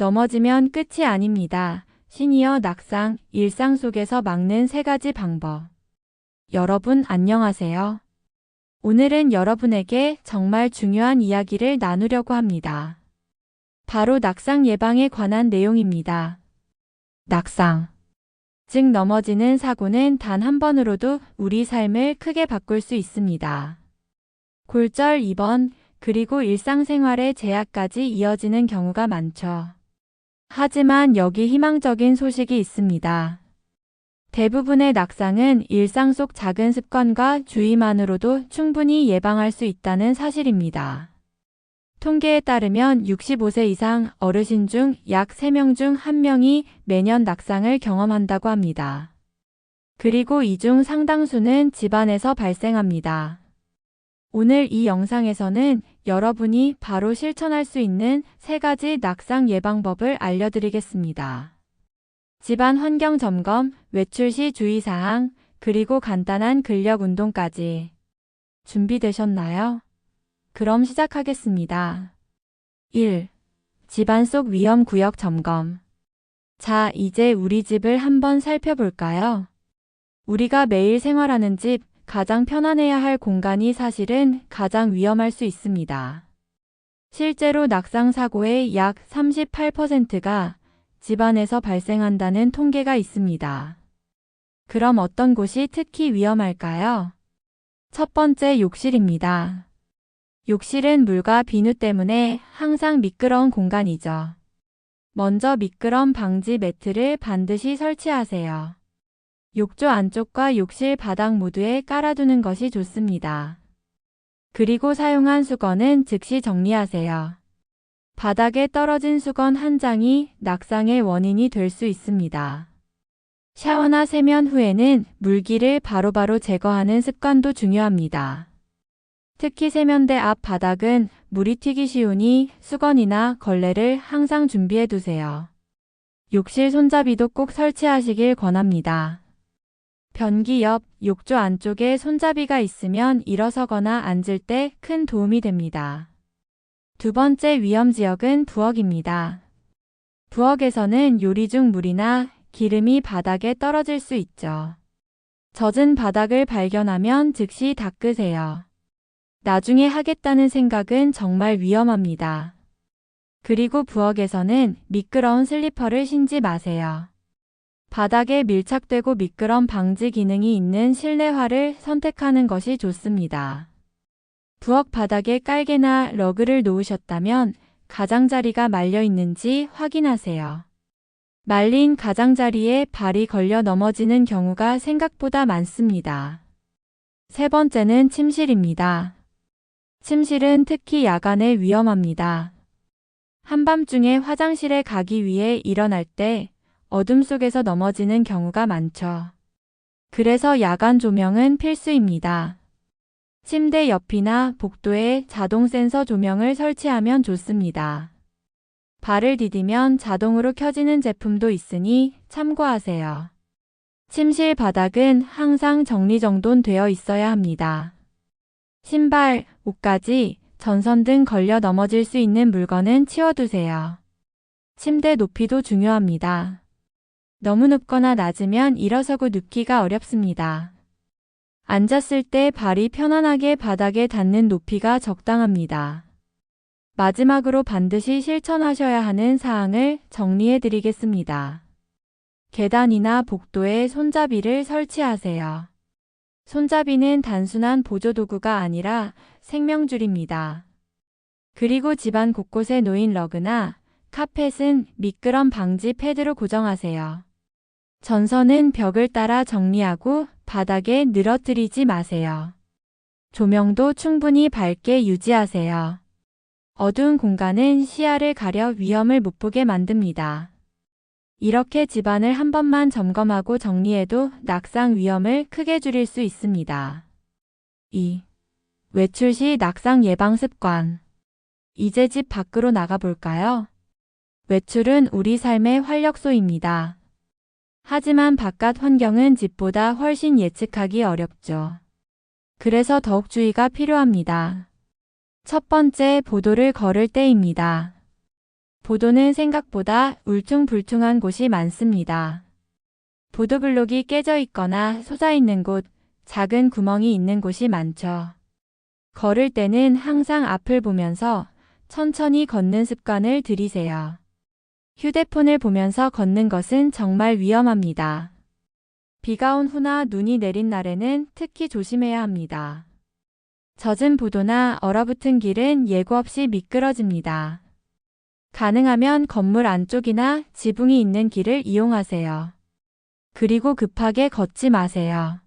넘어지면 끝이 아닙니다. 시니어 낙상, 일상 속에서 막는 3가지 방법. 여러분 안녕하세요. 오늘은 여러분에게 정말 중요한 이야기를 나누려고 합니다. 바로 낙상 예방에 관한 내용입니다. 낙상. 즉 넘어지는 사고는 단 한 번으로도 우리 삶을 크게 바꿀 수 있습니다. 골절, 입원, 그리고 일상생활의 제약까지 이어지는 경우가 많죠. 하지만 여기 희망적인 소식이 있습니다. 대부분의 낙상은 일상 속 작은 습관과 주의만으로도 충분히 예방할 수 있다는 사실입니다. 통계에 따르면 65세 이상 어르신 중 약 3명 중 1명이 매년 낙상을 경험한다고 합니다. 그리고 이 중 상당수는 집안에서 발생합니다. 오늘 이 영상에서는 여러분이 바로 실천할 수 있는 3가지 낙상 예방법을 알려드리겠습니다. 집안 환경 점검, 외출 시 주의사항, 그리고 간단한 근력 운동까지. 준비되셨나요? 그럼 시작하겠습니다. 1. 집안 속 위험 구역 점검. 자, 이제 우리 집을 한번 살펴볼까요? 우리가 매일 생활하는 집, 가장 편안해야 할 공간이 사실은 가장 위험할 수 있습니다. 실제로 낙상 사고의 약 38%가 집안에서 발생한다는 통계가 있습니다. 그럼 어떤 곳이 특히 위험할까요? 첫 번째, 욕실입니다. 욕실은 물과 비누 때문에 항상 미끄러운 공간이죠. 먼저 미끄럼 방지 매트를 반드시 설치하세요. 욕조 안쪽과 욕실 바닥 모두에 깔아두는 것이 좋습니다. 그리고 사용한 수건은 즉시 정리하세요. 바닥에 떨어진 수건 한 장이 낙상의 원인이 될 수 있습니다. 샤워나 세면 후에는 물기를 바로바로 제거하는 습관도 중요합니다. 특히 세면대 앞 바닥은 물이 튀기 쉬우니 수건이나 걸레를 항상 준비해 두세요. 욕실 손잡이도 꼭 설치하시길 권합니다. 변기 옆, 욕조 안쪽에 손잡이가 있으면 일어서거나 앉을 때 큰 도움이 됩니다. 두 번째 위험 지역은 부엌입니다. 부엌에서는 요리 중 물이나 기름이 바닥에 떨어질 수 있죠. 젖은 바닥을 발견하면 즉시 닦으세요. 나중에 하겠다는 생각은 정말 위험합니다. 그리고 부엌에서는 미끄러운 슬리퍼를 신지 마세요. 바닥에 밀착되고 미끄럼 방지 기능이 있는 실내화를 선택하는 것이 좋습니다. 부엌 바닥에 깔개나 러그를 놓으셨다면 가장자리가 말려 있는지 확인하세요. 말린 가장자리에 발이 걸려 넘어지는 경우가 생각보다 많습니다. 세 번째는 침실입니다. 침실은 특히 야간에 위험합니다. 한밤중에 화장실에 가기 위해 일어날 때 어둠 속에서 넘어지는 경우가 많죠. 그래서 야간 조명은 필수입니다. 침대 옆이나 복도에 자동 센서 조명을 설치하면 좋습니다. 발을 디디면 자동으로 켜지는 제품도 있으니 참고하세요. 침실 바닥은 항상 정리정돈되어 있어야 합니다. 신발, 옷가지, 전선 등 걸려 넘어질 수 있는 물건은 치워두세요. 침대 높이도 중요합니다. 너무 높거나 낮으면 일어서고 눕기가 어렵습니다. 앉았을 때 발이 편안하게 바닥에 닿는 높이가 적당합니다. 마지막으로 반드시 실천하셔야 하는 사항을 정리해 드리겠습니다. 계단이나 복도에 손잡이를 설치하세요. 손잡이는 단순한 보조도구가 아니라 생명줄입니다. 그리고 집안 곳곳에 놓인 러그나 카펫은 미끄럼 방지 패드로 고정하세요. 전선은 벽을 따라 정리하고 바닥에 늘어뜨리지 마세요. 조명도 충분히 밝게 유지하세요. 어두운 공간은 시야를 가려 위험을 못 보게 만듭니다. 이렇게 집안을 한 번만 점검하고 정리해도 낙상 위험을 크게 줄일 수 있습니다. 2. 외출 시 낙상 예방 습관. 이제 집 밖으로 나가볼까요? 외출은 우리 삶의 활력소입니다. 하지만 바깥 환경은 집보다 훨씬 예측하기 어렵죠. 그래서 더욱 주의가 필요합니다. 첫 번째, 보도를 걸을 때입니다. 보도는 생각보다 울퉁불퉁한 곳이 많습니다. 보도블록이 깨져 있거나 솟아 있는 곳, 작은 구멍이 있는 곳이 많죠. 걸을 때는 항상 앞을 보면서 천천히 걷는 습관을 들이세요. 휴대폰을 보면서 걷는 것은 정말 위험합니다. 비가 온 후나 눈이 내린 날에는 특히 조심해야 합니다. 젖은 보도나 얼어붙은 길은 예고 없이 미끄러집니다. 가능하면 건물 안쪽이나 지붕이 있는 길을 이용하세요. 그리고 급하게 걷지 마세요.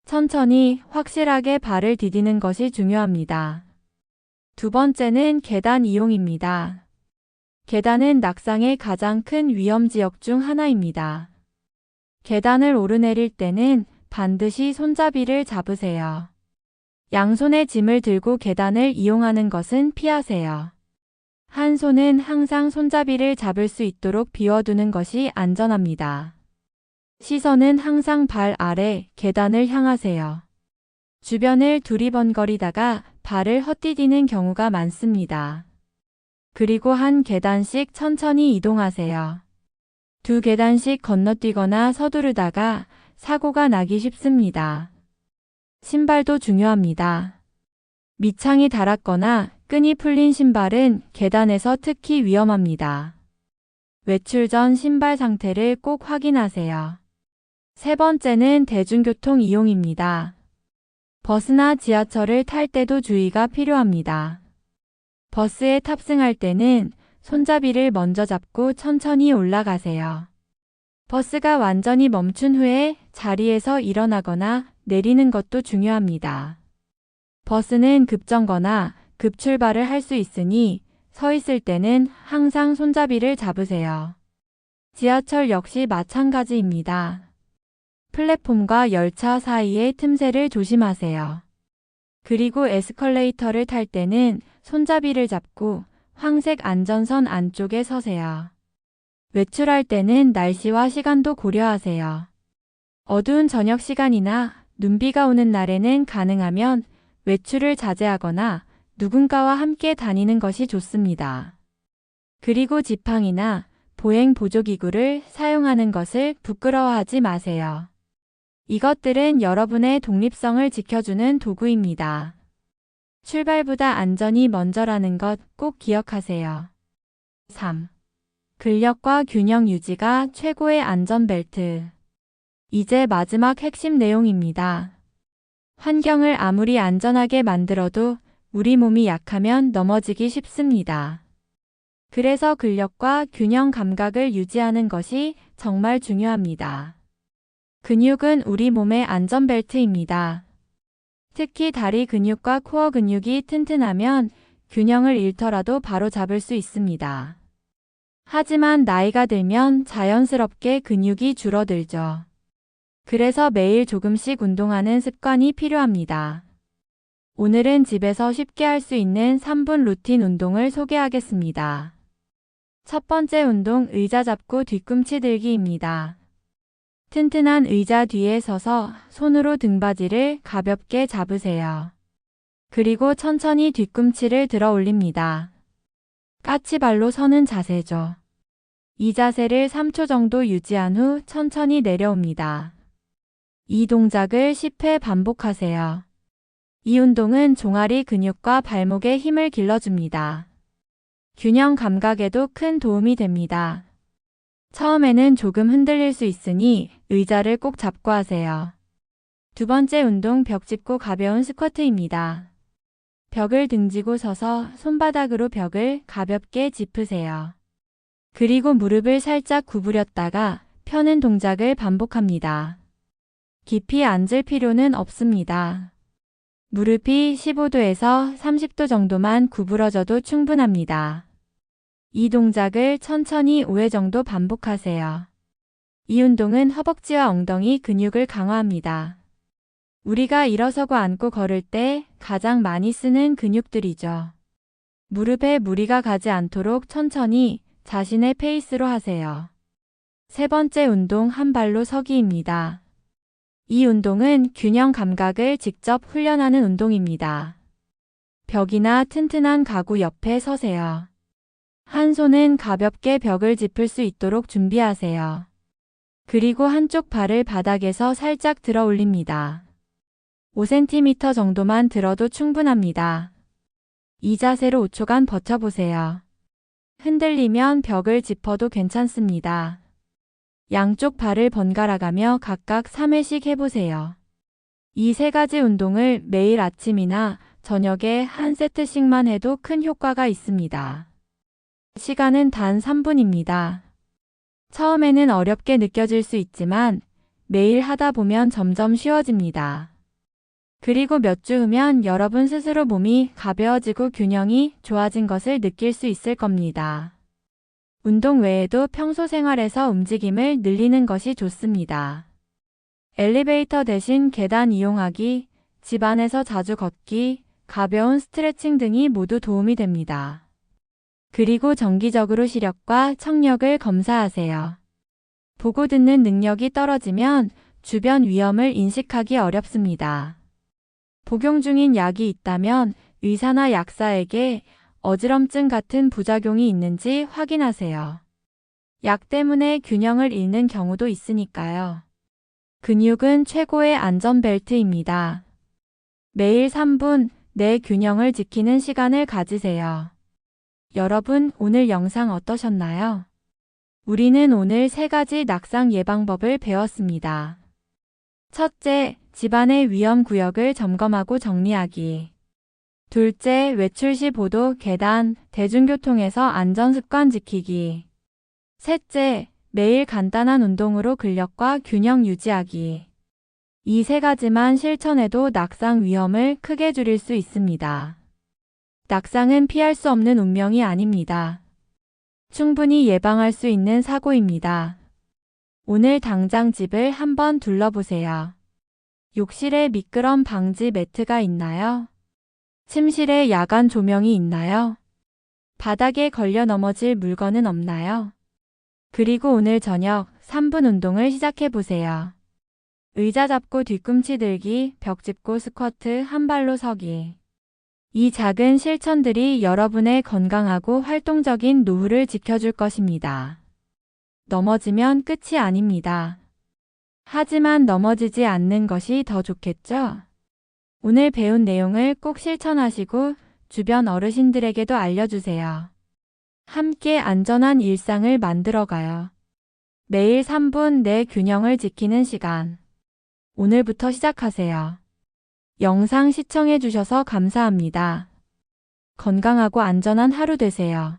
천천히 확실하게 발을 디디는 것이 중요합니다. 두 번째는 계단 이용입니다. 계단은 낙상의 가장 큰 위험 지역 중 하나입니다. 계단을 오르내릴 때는 반드시 손잡이를 잡으세요. 양손에 짐을 들고 계단을 이용하는 것은 피하세요. 한 손은 항상 손잡이를 잡을 수 있도록 비워두는 것이 안전합니다. 시선은 항상 발 아래 계단을 향하세요. 주변을 두리번거리다가 발을 헛디디는 경우가 많습니다. 그리고 한 계단씩 천천히 이동하세요. 두 계단씩 건너뛰거나 서두르다가 사고가 나기 쉽습니다. 신발도 중요합니다. 밑창이 닳았거나 끈이 풀린 신발은 계단에서 특히 위험합니다. 외출 전 신발 상태를 꼭 확인하세요. 세 번째는 대중교통 이용입니다. 버스나 지하철을 탈 때도 주의가 필요합니다. 버스에 탑승할 때는 손잡이를 먼저 잡고 천천히 올라가세요. 버스가 완전히 멈춘 후에 자리에서 일어나거나 내리는 것도 중요합니다. 버스는 급정거나 급출발을 할 수 있으니 서 있을 때는 항상 손잡이를 잡으세요. 지하철 역시 마찬가지입니다. 플랫폼과 열차 사이의 틈새를 조심하세요. 그리고 에스컬레이터를 탈 때는 손잡이를 잡고 황색 안전선 안쪽에 서세요. 외출할 때는 날씨와 시간도 고려하세요. 어두운 저녁 시간이나 눈비가 오는 날에는 가능하면 외출을 자제하거나 누군가와 함께 다니는 것이 좋습니다. 그리고 지팡이나 보행 보조기구를 사용하는 것을 부끄러워하지 마세요. 이것들은 여러분의 독립성을 지켜주는 도구입니다. 출발보다 안전이 먼저라는 것 꼭 기억하세요. 3. 근력과 균형 유지가 최고의 안전벨트. 이제 마지막 핵심 내용입니다. 환경을 아무리 안전하게 만들어도 우리 몸이 약하면 넘어지기 쉽습니다. 그래서 근력과 균형 감각을 유지하는 것이 정말 중요합니다. 근육은 우리 몸의 안전벨트입니다. 특히 다리 근육과 코어 근육이 튼튼하면 균형을 잃더라도 바로 잡을 수 있습니다. 하지만 나이가 들면 자연스럽게 근육이 줄어들죠. 그래서 매일 조금씩 운동하는 습관이 필요합니다. 오늘은 집에서 쉽게 할 수 있는 3분 루틴 운동을 소개하겠습니다. 첫 번째 운동, 의자 잡고 뒤꿈치 들기입니다. 튼튼한 의자 뒤에 서서 손으로 등받이를 가볍게 잡으세요. 그리고 천천히 뒤꿈치를 들어 올립니다. 까치발로 서는 자세죠. 이 자세를 3초 정도 유지한 후 천천히 내려옵니다. 이 동작을 10회 반복하세요. 이 운동은 종아리 근육과 발목에 힘을 길러줍니다. 균형 감각에도 큰 도움이 됩니다. 처음에는 조금 흔들릴 수 있으니 의자를 꼭 잡고 하세요. 두 번째 운동, 벽 짚고 가벼운 스쿼트입니다. 벽을 등지고 서서 손바닥으로 벽을 가볍게 짚으세요. 그리고 무릎을 살짝 구부렸다가 펴는 동작을 반복합니다. 깊이 앉을 필요는 없습니다. 무릎이 15도에서 30도 정도만 구부러져도 충분합니다. 이 동작을 천천히 5회 정도 반복하세요. 이 운동은 허벅지와 엉덩이 근육을 강화합니다. 우리가 일어서고 앉고 걸을 때 가장 많이 쓰는 근육들이죠. 무릎에 무리가 가지 않도록 천천히 자신의 페이스로 하세요. 세 번째 운동, 한 발로 서기입니다. 이 운동은 균형 감각을 직접 훈련하는 운동입니다. 벽이나 튼튼한 가구 옆에 서세요. 한 손은 가볍게 벽을 짚을 수 있도록 준비하세요. 그리고 한쪽 발을 바닥에서 살짝 들어 올립니다. 5cm 정도만 들어도 충분합니다. 이 자세로 5초간 버텨보세요. 흔들리면 벽을 짚어도 괜찮습니다. 양쪽 발을 번갈아가며 각각 3회씩 해보세요. 이 세 가지 운동을 매일 아침이나 저녁에 한 세트씩만 해도 큰 효과가 있습니다. 시간은 단 3분입니다. 처음에는 어렵게 느껴질 수 있지만 매일 하다 보면 점점 쉬워집니다. 그리고 몇 주 후면 여러분 스스로 몸이 가벼워지고 균형이 좋아진 것을 느낄 수 있을 겁니다. 운동 외에도 평소 생활에서 움직임을 늘리는 것이 좋습니다. 엘리베이터 대신 계단 이용하기, 집 안에서 자주 걷기, 가벼운 스트레칭 등이 모두 도움이 됩니다. 그리고 정기적으로 시력과 청력을 검사하세요. 보고 듣는 능력이 떨어지면 주변 위험을 인식하기 어렵습니다. 복용 중인 약이 있다면 의사나 약사에게 어지럼증 같은 부작용이 있는지 확인하세요. 약 때문에 균형을 잃는 경우도 있으니까요. 근육은 최고의 안전벨트입니다. 매일 3분 내 균형을 지키는 시간을 가지세요. 여러분, 오늘 영상 어떠셨나요? 우리는 오늘 3가지 낙상 예방법을 배웠습니다. 첫째, 집안의 위험 구역을 점검하고 정리하기. 둘째, 외출 시 보도, 계단, 대중교통에서 안전습관 지키기. 셋째, 매일 간단한 운동으로 근력과 균형 유지하기. 이 3가지만 실천해도 낙상 위험을 크게 줄일 수 있습니다. 낙상은 피할 수 없는 운명이 아닙니다. 충분히 예방할 수 있는 사고입니다. 오늘 당장 집을 한번 둘러보세요. 욕실에 미끄럼 방지 매트가 있나요? 침실에 야간 조명이 있나요? 바닥에 걸려 넘어질 물건은 없나요? 그리고 오늘 저녁 3분 운동을 시작해보세요. 의자 잡고 뒤꿈치 들기, 벽 짚고 스쿼트, 한 발로 서기. 이 작은 실천들이 여러분의 건강하고 활동적인 노후를 지켜줄 것입니다. 넘어지면 끝이 아닙니다. 하지만 넘어지지 않는 것이 더 좋겠죠? 오늘 배운 내용을 꼭 실천하시고 주변 어르신들에게도 알려주세요. 함께 안전한 일상을 만들어가요. 매일 3분 내 균형을 지키는 시간. 오늘부터 시작하세요. 영상 시청해주셔서 감사합니다. 건강하고 안전한 하루 되세요.